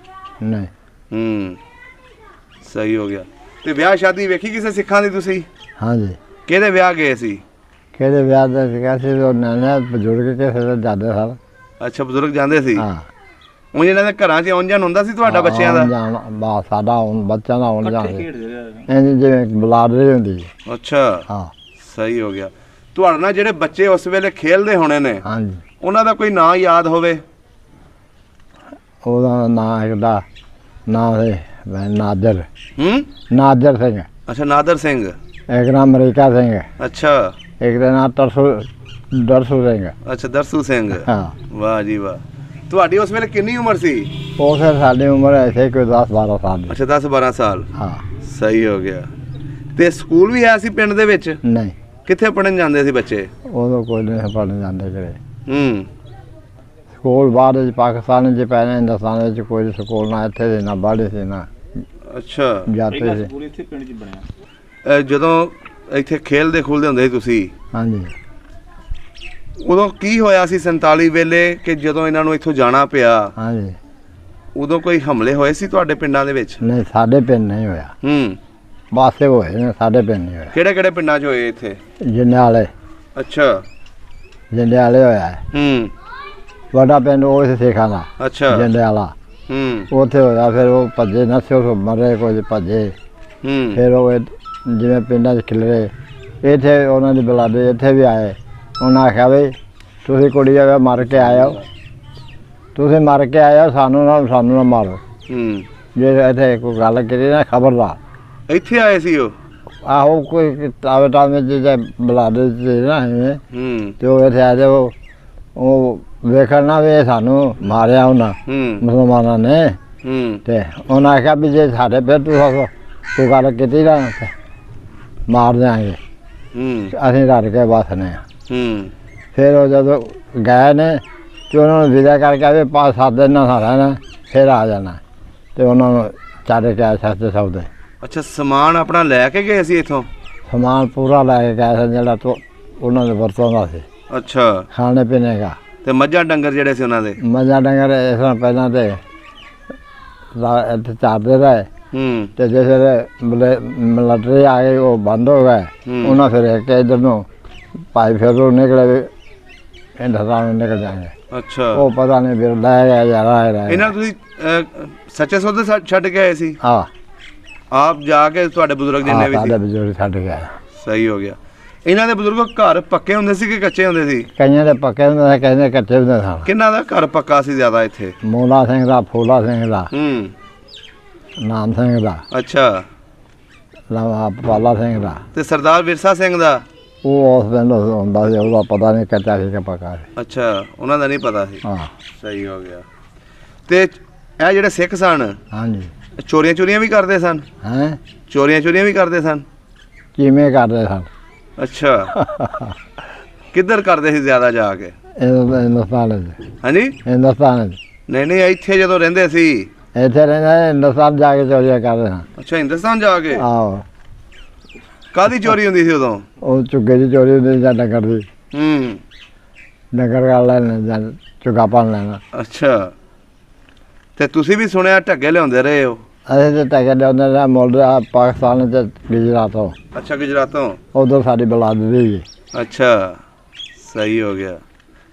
ਨਹੀਂ। ਸਹੀ ਹੋ ਗਿਆ। ਤੇ ਵਿਆਹ ਸ਼ਾਦੀ ਵੇਖੀ ਕਿਸੇ ਸਿੱਖਾਂ ਦੀ ਤੁਸੀਂ? ਹਾਂਜੀ। ਕਿਹਦੇ ਵਿਆਹ ਗਏ ਸੀ? ਕਿਹਦੇ ਵਿਆਹ ਦਾ ਸੀਗਾ ਸੀ? ਉਹ ਨਾਨਾ ਬਜ਼ੁਰਗ ਕਿਸੇ ਦੇ ਜਾਂਦੇ ਸਨ। ਅੱਛਾ, ਬਜ਼ੁਰਗ ਜਾਂਦੇ ਸੀ। ਹਾਂ। ਉਹ ਇਹਨਾਂ ਦੇ ਘਰਾਂ 'ਚ ਆਉਣ ਜਾਣ ਹੁੰਦਾ ਸੀ ਤੁਹਾਡਾ ਬੱਚਿਆਂ ਦਾ? ਬਸ ਸਾਡਾ ਹੁਣ ਬੱਚਿਆਂ ਦਾ ਆਉਣ ਜਾਣ ਖੇਡਦੇ ਰਹੇ। ਇੰਝ ਜਿਵੇਂ ਬਲਾਦਰੀ ਹੁੰਦੀ ਜੀ। ਅੱਛਾ। ਹਾਂ। ਸਹੀ ਹੋ ਗਿਆ। ਤੁਹਾਡੇ ਨਾਲ ਜਿਹੜੇ ਬੱਚੇ ਉਸ ਵੇਲੇ ਖੇਲਦੇ ਹੋਣੇ ਨੇ, ਹਾਂਜੀ, ਉਹਨਾਂ ਦਾ ਕੋਈ ਨਾਂ ਯਾਦ ਹੋਵੇ? ਉਹਦਾ ਨਾਂ ਇੱਕ ਦਾ ਨਾਂ ਸੀ ਨਾਦਰ। ਨਾਦਰ ਸਿੰਘ। ਅੱਛਾ, ਨਾਦਰ ਸਿੰਘ। ਇੱਕ ਨਾਮ ਅਮਰੀਕਾ ਸਿੰਘ। ਅੱਛਾ। ਇੱਕ ਦਾ ਨਾਮ ਦਰਸੂ ਸਿੰਘ। ਅੱਛਾ, ਦਰਸੂ ਸਿੰਘ। ਹਾਂ। ਵਾਹ ਜੀ ਵਾਹ। ਤੁਹਾਡੀ ਉਸ ਵੇਲੇ ਕਿੰਨੀ ਉਮਰ ਸੀ? ਉਹ ਫਿਰ ਸਾਡੀ ਉਮਰ ਐਸੇ ਕੋਈ 10-12 ਸਾਲ ਦੀ। ਅੱਛਾ, 10-12 ਸਾਲ। ਹਾਂ। ਸਹੀ ਹੋ ਗਿਆ। ਤੇ ਸਕੂਲ ਵੀ ਹੈ ਸੀ ਪਿੰਡ ਦੇ ਵਿੱਚ? ਨਹੀਂ, ਕਿੱਥੇ ਪੜਨ ਜਾਂਦੇ ਸੀ ਬੱਚੇ? ਉਦੋਂ ਕੋਈ ਨਹੀਂ ਪੜ੍ਹਨ ਜਾਂਦੇ ਕਰੇ। ਸਕੂਲ ਬਾਅਦ ਵਿੱਚ ਪਾਕਿਸਤਾਨ 'ਚ ਪੈਣੇ, ਹਿੰਦੁਸਤਾਨ ਵਿੱਚ ਕੋਈ ਸਕੂਲ ਨਾ ਇੱਥੇ ਦੇ ਨਾ ਬਾਹਰ ਸੀ ਨਾ। ਅੱਛਾ। ਜਾਂਦੇ ਸੀ। ਸਕੂਲ ਇੱਥੇ ਪਿੰਡ 'ਚ ਬਣਿਆ। ਜਦੋਂ ਇੱਥੇ ਖੇਲਦੇ ਖੁੱਲਦੇ ਹੁੰਦੇ ਸੀ ਤੁਸੀਂ, ਹਾਂਜੀ, ਉਦੋਂ ਕੀ ਹੋਇਆ ਸੀ 47 ਵੇਲੇ ਕਿ ਜਦੋਂ ਇਹਨਾਂ ਨੂੰ ਇੱਥੋਂ ਜਾਣਾ ਪਿਆ? ਹਾਂਜੀ। ਉਦੋਂ ਕੋਈ ਹਮਲੇ ਹੋਏ ਸੀ ਤੁਹਾਡੇ ਪਿੰਡਾਂ ਦੇ ਵਿੱਚ? ਨਹੀਂ, ਸਾਡੇ ਪਿੰਡ ਨਹੀਂ ਹੋਇਆ। ਬਾਸੇ ਹੋਏ ਨੇ, ਸਾਡੇ ਪਿੰਡ ਨਹੀਂ ਹੋਇਆ। ਕਿਹੜੇ ਕਿਹੜੇ ਪਿੰਡਾਂ 'ਚ ਹੋਏ ਇੱਥੇ? ਜੰਡਿਆਲੇ। ਅੱਛਾ। ਜੰਡਿਆਲੇ ਹੋਇਆ ਹੈ। ਵੱਡਾ ਪਿੰਡ ਉਹ ਸੀ ਸੇਖਾਂ ਦਾ। ਅੱਛਾ। ਜੰਡਿਆਲਾ। ਉੱਥੇ ਹੋਇਆ। ਫਿਰ ਉਹ ਭੱਜੇ ਨਸੇ, ਉਹ ਮਰੇ, ਕੁਝ ਭੱਜੇ। ਫਿਰ ਉਹ ਜਿਵੇਂ ਪਿੰਡਾਂ 'ਚ ਖਿਲਰੇ, ਇੱਥੇ ਉਹਨਾਂ ਦੀ ਬਲਾਦੇ ਇੱਥੇ ਵੀ ਆਏ। ਉਹਨਾਂ ਆਖਿਆ ਵੀ ਤੁਸੀਂ ਕੁੜੀ ਆ ਮਰ ਕੇ ਆਏ ਹੋ, ਤੁਸੀਂ ਮਰ ਕੇ ਆਏ ਹੋ, ਸਾਨੂੰ ਨਾ ਮਾਰੋ। ਜੇ ਇੱਥੇ ਕੋਈ ਗੱਲ ਕਰੀ ਨਾ ਖਬਰਦਾਰ। ਇੱਥੇ ਆਏ ਸੀ ਉਹ? ਆਹੋ, ਕੋਈ ਟਾਵੇ ਜੇ ਬਲਾਦੇ ਨਾ ਤੇ ਉਹ ਇੱਥੇ ਆਏ ਤੇ ਉਹ ਵੇਖਣ ਨਾ ਵੀ ਸਾਨੂੰ ਮਾਰਿਆ ਉਹਨਾਂ ਮੁਸਲਮਾਨਾਂ ਨੇ। ਤੇ ਉਹਨਾਂ ਆਖਿਆ ਵੀ ਜੇ ਸਾਡੇ ਫਿਰ ਤੂੰ ਗੱਲ ਕੀਤੀ ਨਾ ਮਾਰ ਦਿਆਂਗੇ, ਅਸੀਂ ਡਰ ਕੇ ਬਸਨੇ ਆ। ਫਿਰ ਉਹ ਜਦੋਂ ਗਏ ਨੇ ਤੇ ਉਹਨਾਂ ਨੂੰ ਵਿਦਾ ਕਰਕੇ ਆਵੇ 5-7 ਦਿਨ ਨਾਲ ਰਹਿਣਾ, ਫਿਰ ਆ ਜਾਣਾ। ਤੇ ਉਹਨਾਂ ਨੂੰ ਚਾਰੇ ਕੇ ਸਸਤੇ ਸੌਦੇ। ਅੱਛਾ, ਸਮਾਨ ਆਪਣਾ ਲੈ ਕੇ ਗਏ ਸੀ ਇੱਥੋਂ? ਸਮਾਨ ਪੂਰਾ ਲੈ ਕੇ ਗਏ ਸੀ ਜਿਹੜਾ ਉਹਨਾਂ ਦੇ ਵਰਤੋਂ ਦਾ ਸੀ। ਅੱਛਾ। ਖਾਣੇ ਪੀਣੇ ਦਾ। ਤੇ ਮੱਝਾਂ ਡੰਗਰ ਜਿਹੜੇ ਸੀ ਉਹਨਾਂ ਦੇ? ਮੱਝਾਂ ਡੰਗਰ ਇਸ ਤਰ੍ਹਾਂ ਪਹਿਲਾਂ ਤੇ ਇੱਥੇ ਚਾਰਦੇ ਰਹੇ। ਤੇ ਜਿਸ ਵੇਲੇ ਮਿਲਟਰੀ ਆ ਗਈ ਉਹ ਬੰਦ ਹੋ ਗਏ। ਉਹਨਾਂ ਫਿਰ ਇੱਕ ਇੱਧਰ ਨੂੰ ਭਾਈ ਫਿਰ ਉਹ ਨਿਕਲੇ, ਹਿੰਦੁਸਤਾਨ ਨੂੰ ਨਿਕਲ ਜਾਏਗੇ। ਅੱਛਾ। ਉਹ ਪਤਾ ਨਹੀਂ ਫਿਰ ਲੈ ਗਿਆ ਯਾਰ। ਇਹਨਾਂ ਨੂੰ ਤੁਸੀਂ ਸੱਚੇ ਸੌਦੇ ਛੱਡ ਕੇ ਆਏ ਸੀ? ਹਾਂ। ਆਪ ਜਾ ਕੇ ਤੁਹਾਡੇ ਬਜ਼ੁਰਗ ਜਿੰਨੇ ਵੀ ਸਾਡੇ ਬਜ਼ੁਰਗ ਛੱਡ ਗਏ। ਸਹੀ ਹੋ ਗਿਆ। ਇਹਨਾਂ ਦੇ ਬਜ਼ੁਰਗ ਘਰ ਪੱਕੇ ਹੁੰਦੇ ਸੀ ਕਿ ਕੱਚੇ ਹੁੰਦੇ ਸੀ? ਕਈਆਂ ਦੇ ਪੱਕੇ ਹੁੰਦੇ ਸੀ, ਕਈਆਂ ਦੇ ਕੱਚੇ ਹੁੰਦੇ ਸਨ। ਕਿਹਨਾਂ ਦਾ ਘਰ ਪੱਕਾ ਸੀ ਜ਼ਿਆਦਾ ਇੱਥੇ? ਮੋਲਾ ਸਿੰਘ ਦਾ, ਫੂਲਾ ਸਿੰਘ ਦਾ, ਨਾਮ ਸਿੰਘ ਦਾ। ਅੱਛਾ। ਪਾਲਾ ਸਿੰਘ ਦਾ। ਤੇ ਸਰਦਾਰ ਵਿਰਸਾ ਸਿੰਘ ਦਾ? ਉਹ ਉਸ ਦਿਨ ਹੁੰਦਾ ਸੀ, ਉਹਦਾ ਪਤਾ ਨਹੀਂ ਕੱਚਾ ਸੀ ਕਿ ਪੱਕਾ ਸੀ। ਅੱਛਾ, ਉਹਨਾਂ ਦਾ ਨਹੀਂ ਪਤਾ ਸੀ। ਹਾਂ। ਸਹੀ ਹੋ ਗਿਆ। ਤੇ ਇਹ ਜਿਹੜੇ ਸਿੱਖ ਸਨ, ਹਾਂਜੀ, ਚੋਰੀਆਂ ਵੀ ਕਰਦੇ ਸਨ? ਹੈਂ? ਚੋਰੀਆਂ ਵੀ ਕਰਦੇ ਸਨ? ਕਿਵੇਂ ਕਰਦੇ ਸਨ? ਅੱਛਾ। ਕਿੱਧਰ ਕਰਦੇ ਸੀ ਜ਼ਿਆਦਾ ਜਾ ਕੇ? ਹਿੰਦੁਸਤਾਨ 'ਚ ਹਾਂਜੀ ਹਿੰਦੁਸਤਾਨ 'ਚ ਨਹੀਂ ਨਹੀਂ ਇੱਥੇ ਜਦੋਂ ਰਹਿੰਦੇ ਸੀ। ਇੱਥੇ ਰਹਿੰਦਾ ਹਿੰਦੁਸਤਾਨ ਜਾ ਕੇ ਚੋਰੀਆਂ ਕਰਦੇ ਹਾਂ। ਅੱਛਾ ਹਿੰਦੁਸਤਾਨ ਜਾ ਕੇ ਆਹੋ ਕਾਹਦੀ ਚੋਰੀ ਹੁੰਦੀ ਸੀ ਉਦੋਂ? ਉਹ ਝੁੱਗੇ ਦੀ ਚੋਰੀ ਹੁੰਦੀ ਜਾਂ ਡੰਗਰ ਦੀ ਹੂੰ ਡੰਗਰ ਕਰ ਲੈਣਾ ਜਾਂ ਝੁੱਗਾ ਪਾਣ ਲੈਣਾ। ਅੱਛਾ ਤੇ ਤੁਸੀਂ ਵੀ ਸੁਣਿਆ ਢੱਗੇ ਲਿਆਉਂਦੇ ਰਹੇ ਹੋ? ਅਸੀਂ ਤਾਂ ਟੈਕੇ ਲਿਆਉਂਦੇ ਰਹੇ ਮੁੱਲ ਪਾਕਿਸਤਾਨ 'ਚ ਗੁਜਰਾਤੋਂ। ਅੱਛਾ ਗੁਜਰਾਤੋਂ। ਉਦੋਂ ਸਾਡੀ ਬਲਾਦ ਦੀ। ਅੱਛਾ ਸਹੀ ਹੋ ਗਿਆ।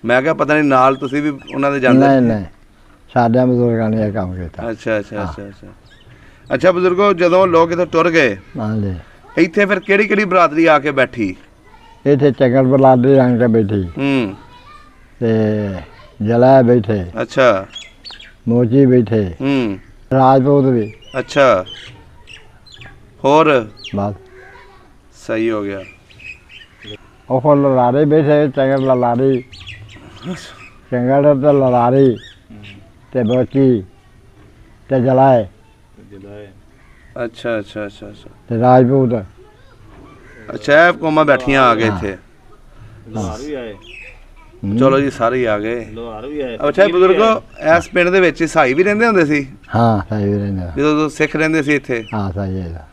ਮੈਂ ਕਿਹਾ ਪਤਾ ਨਹੀਂ ਨਾਲ ਤੁਸੀਂ ਵੀ ਉਹਨਾਂ ਦੇ ਜਾਂਦੇ? ਨਹੀਂ ਨਹੀਂ ਸਾਡੇ ਬਜ਼ੁਰਗਾਂ ਨੇ ਇਹ ਕੰਮ ਕੀਤਾ। ਅੱਛਾ ਅੱਛਾ ਅੱਛਾ ਅੱਛਾ ਅੱਛਾ ਬਜ਼ੁਰਗੋ ਜਦੋਂ ਲੋਕ ਇੱਥੋਂ ਟੁਰ ਗਏ ਹਾਂਜੀ ਇੱਥੇ ਫਿਰ ਕਿਹੜੀ ਕਿਹੜੀ ਬਰਾਦਰੀ ਆ ਕੇ ਬੈਠੀ? ਇੱਥੇ ਚੰਗਲ ਬਲਾਦੀ ਰੰਗ ਕੇ ਬੈਠੀ ਹੂੰ ਤੇ ਜਲਾ ਬੈਠੇ, ਅੱਛਾ ਮੋਚੀ ਬੈਠੇ, ਹੂੰ ਰਾਜਪੂਤ ਵੀ ਅੱਛਾ ਹੋਰ ਬਸ। ਸਹੀ ਹੋ ਗਿਆ। ਉਹ ਕੋਲ ਲਲਾਰੇ ਬੈਠੇ ਚੰਗਲ ਲਲਾਰੀ ਚੰਗਲ ਤੇ ਲਲਾਰੀ ਤੇ ਮੋਚੀ ਤੇ ਜਲਾਏ ਅੱਛਾ ਅੱਛਾ ਅੱਛਾ ਅੱਛਾ ਤੇ ਰਾਜਪੂਤ। ਅੱਛਾ ਇਹ ਕੌਮਾਂ ਬੈਠੀਆਂ ਆ ਗਏ ਇੱਥੇ। ਲੋਹਾਰ ਵੀ ਆਏ। ਚਲੋ ਜੀ ਸਾਰੇ ਹੀ ਆ ਗਏ। ਲੋਹਾਰ ਵੀ ਆਏ। ਅੱਛਾ ਬਜ਼ੁਰਗੋ ਇਸ ਪਿੰਡ ਦੇ ਵਿੱਚ ਈਸਾਈ ਵੀ ਰਹਿੰਦੇ ਹੁੰਦੇ ਸੀ ਹਾਂ ਸਹੀ ਰਹਿੰਦਾ। ਜਦੋਂ ਸਿੱਖ ਰਹਿੰਦੇ ਸੀ ਇੱਥੇ? ਹਾਂ ਸਹੀ ਹੈ।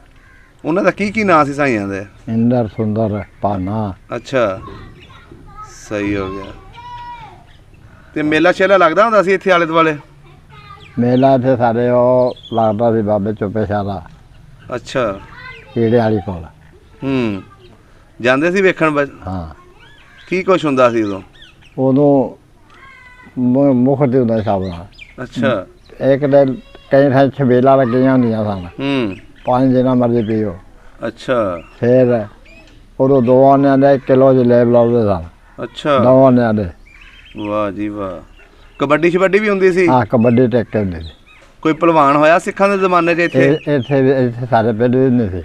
ਉਹਨਾਂ ਦਾ ਕੀ ਨਾਂ ਸੀ ਸਾਈਆਂ ਦੇ? ਇੰਦਰ ਸੁੰਦਰ ਪਾਨਾ। ਅੱਛਾ ਸਹੀ ਹੋ ਗਿਆ। ਤੇ ਮੇਲਾ ਸ਼ੇਲਾ ਲੱਗਦਾ ਹੁੰਦਾ ਸੀ ਇੱਥੇ ਆਲੇ ਦੁਆਲੇ? ਮੇਲਾ ਇੱਥੇ ਸਾਡੇ ਉਹ ਲੱਗਦਾ ਸੀ ਬਾਬੇ ਚੁੱਪੇ ਸ਼ਾਹ ਅੱਛਾ ਕੀੜੇ ਵਾਲੀ ਕੋਲ। ਹੂੰ ਜਾਂਦੇ ਸੀ ਵੇਖਣ? ਹਾਂ ਕੀ ਕੁਛ ਹੁੰਦਾ ਸੀ ਉਦੋਂ? ਉਦੋਂ ਮੁੱਖ ਤੇ ਹੁੰਦਾ ਹਿਸਾਬ ਨਾਲ। ਅੱਛਾ ਇੱਕ ਦਿਨ ਕਈ ਥਾਂ ਛਬੇਲਾ ਲੱਗੀਆਂ ਹੁੰਦੀਆਂ ਸਨ। ਹੂੰ ਪਾਣੀ ਜਿੰਨਾ ਮਰਜ਼ੀ ਪੀਓ। ਅੱਛਾ ਫਿਰ ਉਦੋਂ ਦੋ ਆਨਿਆਂ ਦੇ 1 ਕਿਲੋ ਜਲੇਬ ਲਾਉਂਦੇ ਸਨ। ਅੱਛਾ ਦੋ ਆਨਿਆਂ ਦੇ। ਵਾਹ ਜੀ ਵਾਹ। ਕਬੱਡੀ ਸ਼ਬੱਡੀ ਵੀ ਹੁੰਦੀ ਸੀ? ਹਾਂ ਕਬੱਡੀ ਟੇਕੇ ਹੁੰਦੀ ਸੀ। ਕੋਈ ਪਹਿਲਵਾਨ ਹੋਇਆ ਸਿੱਖਾਂ ਦੇ ਜ਼ਮਾਨੇ 'ਚ ਇੱਥੇ? ਇੱਥੇ ਸਾਡੇ ਪਿੰਡ ਵੀ ਹੁੰਦੇ ਸੀ।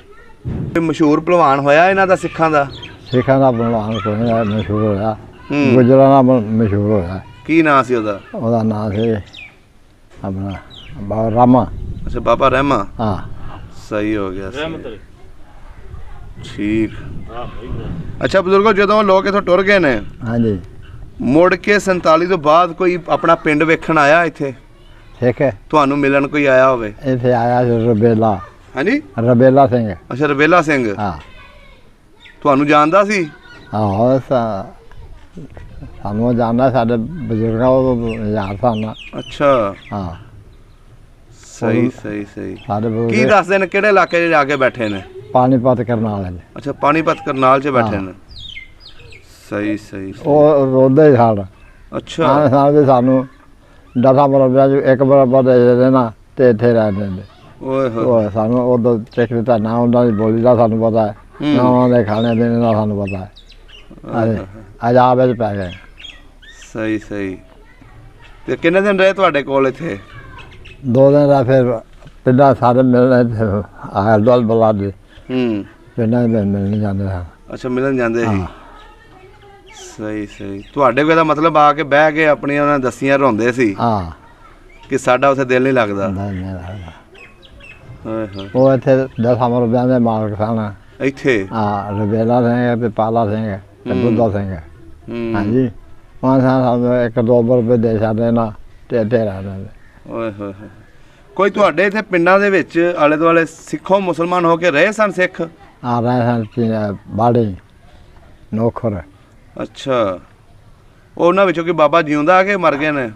ਕੋਈ ਮਸ਼ਹੂਰ ਪਹਿਲਵਾਨ ਹੋਇਆ ਇਹਨਾਂ ਦਾ ਸਿੱਖਾਂ ਦਾ? ਸਿੱਖਾਂ ਦਾ ਪਹਿਲਵਾਨ ਸੁਣਿਆ ਮਸ਼ਹੂਰ ਹੋਇਆ। ਹੂੰ ਗੁਜਰਾਂ ਦਾ ਮਸ਼ਹੂਰ ਹੋਇਆ। ਕੀ ਨਾਂ ਸੀ ਉਹਦਾ? ਉਹਦਾ ਨਾਂ ਸੀ ਆਪਣਾ ਬਾਬਾ ਰਾਮਾ। ਅੱਛਾ ਬਾਬਾ ਰਹਿਮਾ। ਹਾਂ ਸਹੀ ਹੋ ਗਿਆ। ਰਹਿਮਤ ਠੀਕ। ਹਾਂ ਭਾਈ। ਅੱਛਾ ਬਜ਼ੁਰਗੋ ਜਦੋਂ ਲੋਕ ਇੱਥੋਂ ਟੁਰ ਗਏ ਨੇ ਹਾਂਜੀ ਮੁੜ ਕੇ 47 ਤੋਂ ਬਾਅਦ ਕੋਈ ਆਪਣਾ ਪਿੰਡ ਵੇਖਣ ਆਇਆ ਇੱਥੇ? ਠੀਕ ਹੈ। ਤੁਹਾਨੂੰ ਮਿਲਣ ਕੋਈ ਆਇਆ ਹੋਵੇ? ਇੱਥੇ ਆਇਆ ਸੀ ਰਬੇਲਾ ਹਾਂਜੀ ਰਬੇਲਾ ਸਿੰਘ। ਅੱਛਾ ਰਬੇਲਾ ਸਿੰਘ। ਹਾਂ ਤੁਹਾਨੂੰ ਜਾਣਦਾ ਸੀ? ਆਹੋ ਸਾਨੂੰ ਜਾਣਦਾ ਸਾਡੇ ਬਜ਼ੁਰਗਾਂ ਉਹ ਯਾਰ ਸਨ। ਅੱਛਾ ਹਾਂ ਸਹੀ ਸਹੀ ਸਹੀ। ਸਾਡੇ ਕੀ ਬਜ਼ੁਰਗ ਦੱਸਦੇ ਨੇ ਕਿਹੜੇ ਇਲਾਕੇ 'ਚ ਜਾ ਕੇ ਬੈਠੇ ਨੇ? ਪਾਣੀਪਤ ਕਰਨ ਵਾਲੇ ਨੇ। ਅੱਛਾ ਪਾਣੀਪਤ ਕਰਨਾਲ 'ਚ ਬੈਠੇ ਹਾਂ। ਨੇ। ਸਹੀ ਸਹੀ ਸਹੀ। ਉਹ ਰੋਂਦੇ ਹੀ ਸਨ। ਅੱਛਾ ਆਹ ਸਾਲ ਵੀ ਸਾਨੂੰ 10 ਬਰਾਬਰਾਂ 'ਚ ਇੱਕ ਬਰਾਬਰ ਦੇ ਦਿੰਦੇ ਨਾ ਤੇ ਇੱਥੇ ਰਹਿੰਦੇ ਨੇ। ਓਏ ਹੋਏ। ਉਹ ਸਾਨੂੰ ਉਦੋਂ ਚੈੱਕ ਦਿੱਤਾ ਨਾ ਉਹਨਾਂ ਦੀ ਬੋਲੀ ਦਾ ਸਾਨੂੰ ਪਤਾ ਹੈ ਨਾ ਉਹਨਾਂ ਦੇ ਖਾਣੇ ਪੀਣੇ ਦਾ ਸਾਨੂੰ ਪਤਾ ਹੈ। ਅਜਾਬ ਵਿੱਚ ਪੈ ਗਏ। ਸਹੀ ਸਹੀ। ਤੇ ਕਿੰਨੇ ਦਿਨ ਰਹੇ ਤੁਹਾਡੇ ਕੋਲ ਇੱਥੇ? 2 ਦਿਨ ਦਾ ਫਿਰ ਪਿੰਡਾਂ ਸਾਰੇ ਮਿਲਣੇ ਆਇਆ ਦਲ ਬਲਾ ਦੇ ਹੂੰ ਪਿੰਡਾਂ ਦੇ ਮਿਲਣ ਜਾਂਦੇ ਸਨ। ਅੱਛਾ ਮਿਲਣ ਜਾਂਦੇ ਸੀ। ਹਾਂ ਸਹੀ ਸਹੀ। ਤੁਹਾਡੇ ਕੋਲ ਦਾ ਮਤਲਬ ਆ ਕੇ ਬਹਿ ਕੇ ਆਪਣੀਆਂ ਉਹਨਾਂ ਦੱਸੀਆਂ ਰੋਂਦੇ ਸੀ ਹਾਂ ਕਿ ਸਾਡਾ ਉੱਥੇ ਦਿਲ ਨਹੀਂ ਲੱਗਦਾ। ਨਹੀਂ ਲੱਗਦਾ। ਓਏ ਹੋਏ। ਉਹ ਇੱਥੇ 10 ਰੁਪਏ ਦੇ ਮਾਲਕ ਸਨ। ਇੱਥੇ? ਹਾਂ ਰਬੇਲਾ ਸਿੰਘ ਤੇ ਪਾਲਾ ਸਿੰਘ ਤੇ ਬੁੱਧਾ ਸਿੰਘ। ਹੂੰ ਹਾਂਜੀ ਉਹਨਾਂ ਸਾਨੂੰ 1-2 ਰੁਪਏ ਦੇ ਛੱਡਦੇ ਨਾ ਤੇ ਇੱਥੇ ਰਹਿੰਦੇ ਨੇ। ਓਏ ਹੋਏ ਹੋਏ। ਕੋਈ ਤੁਹਾਡੇ ਇੱਥੇ ਪਿੰਡਾਂ ਦੇ ਵਿੱਚ ਆਲੇ ਦੁਆਲੇ ਸਿੱਖੋ ਮੁਸਲਮਾਨ ਹੋ ਕੇ ਰਹੇ ਸਨ ਸਿੱਖ? ਆ ਰਹੇ ਸਨ ਬਾੜੀ ਨੋਖਰ। ਅੱਛਾ ਉਹਨਾਂ ਵਿੱਚੋਂ ਕੋਈ ਬਾਬਾ ਜਿਉਂਦਾ ਆ ਕੇ ਮਰ ਗਏ ਨੇ?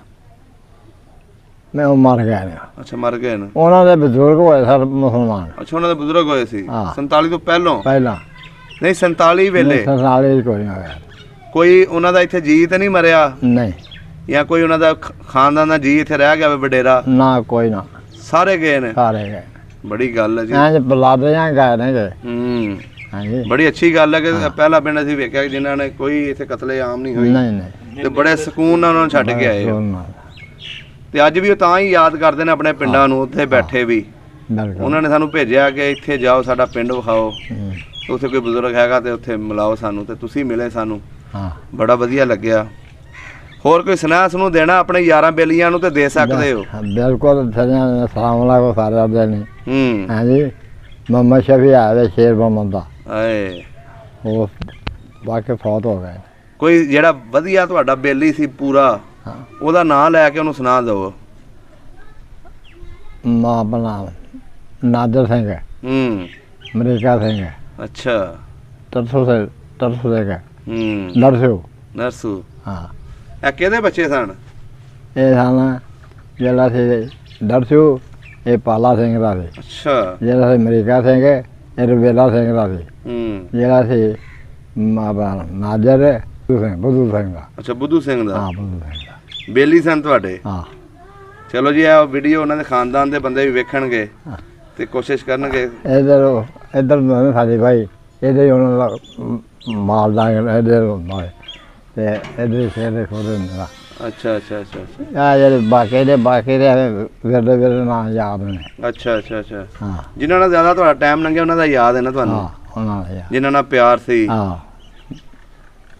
ਮੈਂ ਉਹ ਮਰ ਗਏ ਨੇ। ਅੱਛਾ ਮਰ ਗਏ ਨੇ। ਉਹਨਾਂ ਦੇ ਬਜ਼ੁਰਗ ਹੋਏ ਸਨ ਮੁਸਲਮਾਨ ਅੱਛਾ ਉਹਨਾਂ ਦੇ ਬਜ਼ੁਰਗ ਹੋਏ ਸੀ ਹਾਂ। 47 ਤੋਂ ਪਹਿਲਾਂ? ਪਹਿਲਾਂ ਨਹੀਂ 47 ਵੇਲੇ ਸਰਸਾਲੇ ਕੋਈ ਨਹੀਂ ਹੋਇਆ। ਕੋਈ ਉਹਨਾਂ ਦਾ ਇੱਥੇ ਜੀ ਤਾਂ ਨਹੀਂ ਮਰਿਆ ਨਹੀਂ ਜਾਂ ਕੋਈ ਉਹਨਾਂ ਦਾ ਖਾਨਦਾਨ ਦਾ ਜੀ ਇੱਥੇ ਰਹਿ ਗਿਆ ਵੇ ਵਡੇਰਾ? ਨਾ ਕੋਈ ਨਾ ਸਾਰੇ ਗਏ ਨੇ? ਸਾਰੇ ਗਏ। ਬੜੀ ਗੱਲ ਹੈ ਜੀ। ਐਂ ਬਲਾਦੇ ਜਾਂ ਗਏ ਨੇ ਗਏ। ਹੂੰ ਹਾਂਜੀ ਬੜੀ ਅੱਛੀ ਗੱਲ ਹੈ ਕਿ ਪਹਿਲਾ ਪਿੰਡ ਅਸੀਂ ਵੇਖਿਆ ਕਿ ਜਿਨ੍ਹਾਂ ਨੇ ਕੋਈ ਇੱਥੇ ਕਤਲੇ ਆਮ ਨਹੀਂ ਹੋਈ ਨਹੀਂ ਨਹੀਂ ਤੇ ਬੜੇ ਸਕੂਨ ਨਾਲ ਉਹਨਾਂ ਨੂੰ ਛੱਡ ਕੇ ਆਏ ਹੋ। ਤੇ ਅੱਜ ਵੀ ਉਹ ਤਾਂ ਹੀ ਯਾਦ ਕਰਦੇ ਨੇ ਆਪਣੇ ਪਿੰਡਾਂ ਨੂੰ ਉੱਥੇ ਬੈਠੇ ਵੀ। ਬਿਲਕੁਲ ਉਹਨਾਂ ਨੇ ਸਾਨੂੰ ਭੇਜਿਆ ਕਿ ਇੱਥੇ ਜਾਓ ਸਾਡਾ ਪਿੰਡ ਵਿਖਾਓ, ਹੂੰ, ਉੱਥੇ ਕੋਈ ਬਜ਼ੁਰਗ ਹੈਗਾ ਤੇ ਉੱਥੇ ਮਿਲਾਓ ਸਾਨੂੰ, ਤੇ ਤੁਸੀਂ ਮਿਲੇ ਸਾਨੂੰ, ਹਾਂ ਬੜਾ ਵਧੀਆ ਲੱਗਿਆ। ਹੋਰ ਕੋਈ ਸੁਨੇਹਾ ਨੂੰ ਦੇਣਾ ਆਪਣੇ ਯਾਰਾਂ ਬੇਲੀਆਂ ਨੂੰ ਤੇ ਦੇ ਸਕਦੇ ਹੋ? ਬਿਲਕੁਲ ਸਲਾਮ ਅਲੈਕੁਮ ਸਾਰਿਆਂ ਦੇ ਨੇ। ਹੂੰ ਹਾਂਜੀ ਮੁਹੰਮਦ ਸ਼ਫੀ ਆਵੇ ਸ਼ੇਰ ਮੁਹੰਮਦ ਦਾ ਆਏ ਉਹ ਵਾਕਿਆ ਫੌਤ ਹੋ ਗਏ। ਕੋਈ ਜਿਹੜਾ ਵਧੀਆ ਤੁਹਾਡਾ ਬੇਲੀ ਸੀ ਪੂਰਾ, ਹਾਂ ਉਹਦਾ ਨਾਂ ਲੈ ਕੇ ਉਹਨੂੰ ਸੁਣਾ ਦਿਓ। ਮਾਂ ਬਣਾ ਨਾਦਰ ਸਿੰਘ ਹੈ, ਅਮਰੀਕਾ ਸਿੰਘ ਹੈ, ਅੱਛਾ। ਤਰਸੂ ਸਿੰਘ ਹੈ, ਹੂੰ। ਨਰਸੂ। ਹਾਂ। ਇਹ ਕਿਹਦੇ ਬੱਚੇ ਸਨ? ਇਹ ਸਨ ਜਿਹੜਾ ਸੀ ਦਰਸ਼ੂ, ਇਹ ਪਾਲਾ ਸਿੰਘ ਦਾ ਸੀ। ਅੱਛਾ। ਜਿਹੜਾ ਸੀ ਅਮਰੀਕਾ ਸਿੰਘ, ਇਹ ਰਵੇਲਾ ਸਿੰਘ ਦਾ ਸੀ। ਜਿਹੜਾ ਸੀ ਨਾਦਰ ਬੁੱਧੂ ਸਿੰਘ ਦਾ। ਅੱਛਾ, ਬੁੱਧੂ ਸਿੰਘ ਦਾ। ਹਾਂ, ਬੁੱਧੂ ਸਿੰਘ ਦਾ। ਬੇਲੀ ਸਨ ਤੁਹਾਡੇ? ਹਾਂ। ਚਲੋ ਜੀ, ਇਹ ਵੀਡੀਓ ਉਹਨਾਂ ਦੇ ਖਾਨਦਾਨ ਦੇ ਬੰਦੇ ਵੀ ਵੇਖਣਗੇ ਹਾਂ। ਤੇ ਕੋਸ਼ਿਸ਼ ਕਰਨਗੇ। ਇੱਧਰ ਸਾਡੇ ਭਾਈ ਇਹਦੇ ਹੁਣ ਮਾਲ ਦਾ ਇੱਧਰ ਹੁੰਦਾ ਹੈ ਤੇ ਇੱਧਰ ਸ਼ੇਰ ਖੋਦੇ ਹੁੰਦਾ। ਅੱਛਾ ਅੱਛਾ ਅੱਛਾ ਅੱਛਾ। ਆ ਜਿਹੜੇ ਬਾਕੀ ਦੇ ਵਿਰਦੇ ਨਾਂ ਯਾਦ ਨੇ। ਅੱਛਾ ਅੱਛਾ ਅੱਛਾ। ਹਾਂ। ਜਿਨ੍ਹਾਂ ਨਾਲ ਜ਼ਿਆਦਾ ਤੁਹਾਡਾ ਟਾਈਮ ਲੰਘਿਆ ਉਹਨਾਂ ਦਾ ਯਾਦ ਹੈ ਨਾ ਤੁਹਾਨੂੰ? ਹਾਂ, ਉਹਨਾਂ ਦਾ ਯਾਦ। ਜਿਨ੍ਹਾਂ ਨਾਲ ਪਿਆਰ ਸੀ। ਹਾਂ,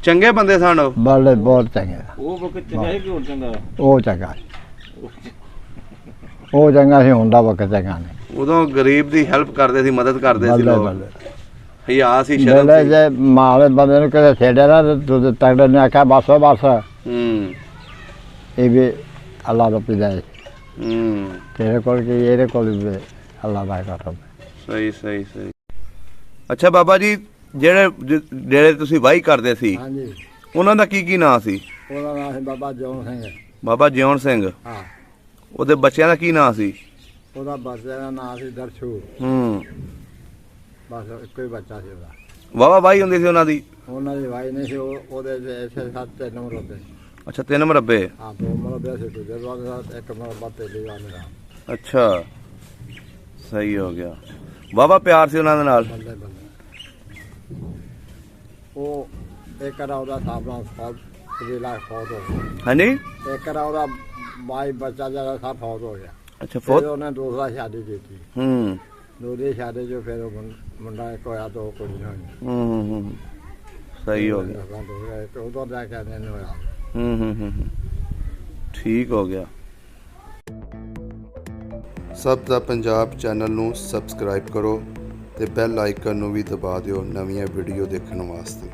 ਚੰਗੇ ਬੰਦੇ ਸਨ ਉਹ? ਬੜੇ ਬਹੁਤ ਚੰਗੇ। ਉਹ ਵਕਤ ਚੰਗਾ ਹੈ ਕਿ ਹੁਣ ਚੰਗਾ? ਉਹ ਚੰਗਾ ਉਹ ਚੰਗਾ ਸੀ, ਹੁੰਦਾ ਵਕਤ ਚੰਗਾ ਨਹੀਂ। ਉਦੋਂ ਗਰੀਬ ਦੀ ਹੈਲਪ ਕਰਦੇ ਸੀ, ਮਦਦ ਕਰਦੇ ਸੀ ਲੋਕ। ਹਿਆ ਸੀ, ਸ਼ਰਮ ਬੱਲੇ ਸੀ। ਜੇ ਮਾਲੇ ਬੰਦੇ ਨੂੰ ਕਿਤੇ ਛੇੜਿਆ ਨਾ ਤੇ ਤਗੜੇ ਨੇ ਆਖਿਆ ਬਸ ਬਸ। ਇਹ ਵੀ ਅੱਲਾ ਦਾ ਪਿਦਾ ਹੈ। ਤੇਰੇ ਕੋਲ ਕੀ, ਇਹਦੇ ਕੋਲ ਵੀ ਅੱਲਾ ਦਾ ਕਰਮ। ਸਹੀ ਸਹੀ ਸਹੀ। ਅੱਛਾ ਬਾਬਾ ਜੀ, ਜਿਹੜੇ ਤੁਸੀਂ ਵਾਹੀ ਕਰਦੇ ਸੀ, ਹਾਂਜੀ, ਉਹਨਾਂ ਦਾ ਕੀ ਨਾਂ ਸੀ? ਉਹਦਾ ਨਾਮ ਸੀ ਬਾਬਾ ਜੌਨ ਸਿੰਘ। ਬਾਬਾ ਜਿਉਣ ਸਿੰਘ। ਹਾਂ। ਉਹਦੇ ਬੱਚਿਆਂ ਦਾ ਕੀ ਨਾਂ ਸੀ? ਉਹਦਾ ਬੱਚੇ ਦਾ ਨਾਮ ਸੀ ਦਰਸ਼ੂ। ਬਸ ਇੱਕੋ ਹੀ ਬੱਚਾ ਸੀ ਉਹਦਾ। ਵਾਹਵਾ ਵਾਹੀ ਹੁੰਦੀ ਸੀ ਉਹਨਾਂ ਦੀ? ਉਹਨਾਂ ਦੀ ਵਾਈ ਨਹੀਂ ਸੀ, ਉਹਦੇ ਇਸੇ 7 ਮੁਰੱਬੇ। ਅੱਛਾ, 3 ਮੁਰੱਬੇ। ਹਾਂ, 2 ਮੁਰੱਬੇ ਸੀ ਦੂਜੇ ਬਾਅਦ, ਇੱਕ ਮੁਰੱਬਾ ਤੇਲੀ ਵਾਲਾ। ਅੱਛਾ, ਸਹੀ ਹੋ ਗਿਆ। ਵਾਹਵਾ ਪਿਆਰ ਸੀ ਉਹਨਾਂ ਦੇ ਨਾਲ? ਬੱਲੇ ਬੱਲੇ। ਉਹ ਇੱਕ ਰਾ ਉਹਦਾ ਸਾਹਮਣਾ ਕਬੀਲਾ ਫੌਤ ਹੋ ਗਿਆ। ਹਾਂਜੀ। ਇੱਕ ਰਾ ਉਹਦਾ ਬਾਈ ਬੱਚਾ ਜਿਹੜਾ ਸਭ ਫੌਤ ਹੋ ਗਿਆ। ਅੱਛਾ, ਫਿਰ ਉਹਨੇ ਦੂਸਰਾ ਸ਼ਾਦੀ ਕੀਤੀ। ਦੂਜੀ ਸ਼ਾਦੀ ਜੋ ਫਿਰ ਉਹ ਮੁੰਡਾ ਇੱਕ ਹੋਇਆ, 2 ਕੁੜੀਆਂ ਹੋਈਆਂ। ਸਹੀ ਹੋ ਗਿਆ। ਉਦੋਂ ਜਾ ਕੇ ਨਹੀਂ ਹੋਇਆ। ਠੀਕ ਹੋ ਗਿਆ। ਸਭ ਦਾ ਪੰਜਾਬ ਚੈਨਲ ਨੂੰ ਸਬਸਕ੍ਰਾਈਬ ਕਰੋ ਤੇ ਬੈਲ ਆਈਕਨ ਨੂੰ ਵੀ ਦਬਾ ਦਿਓ ਨਵੀਆਂ ਵੀਡੀਓ ਦੇਖਣ ਵਾਸਤੇ।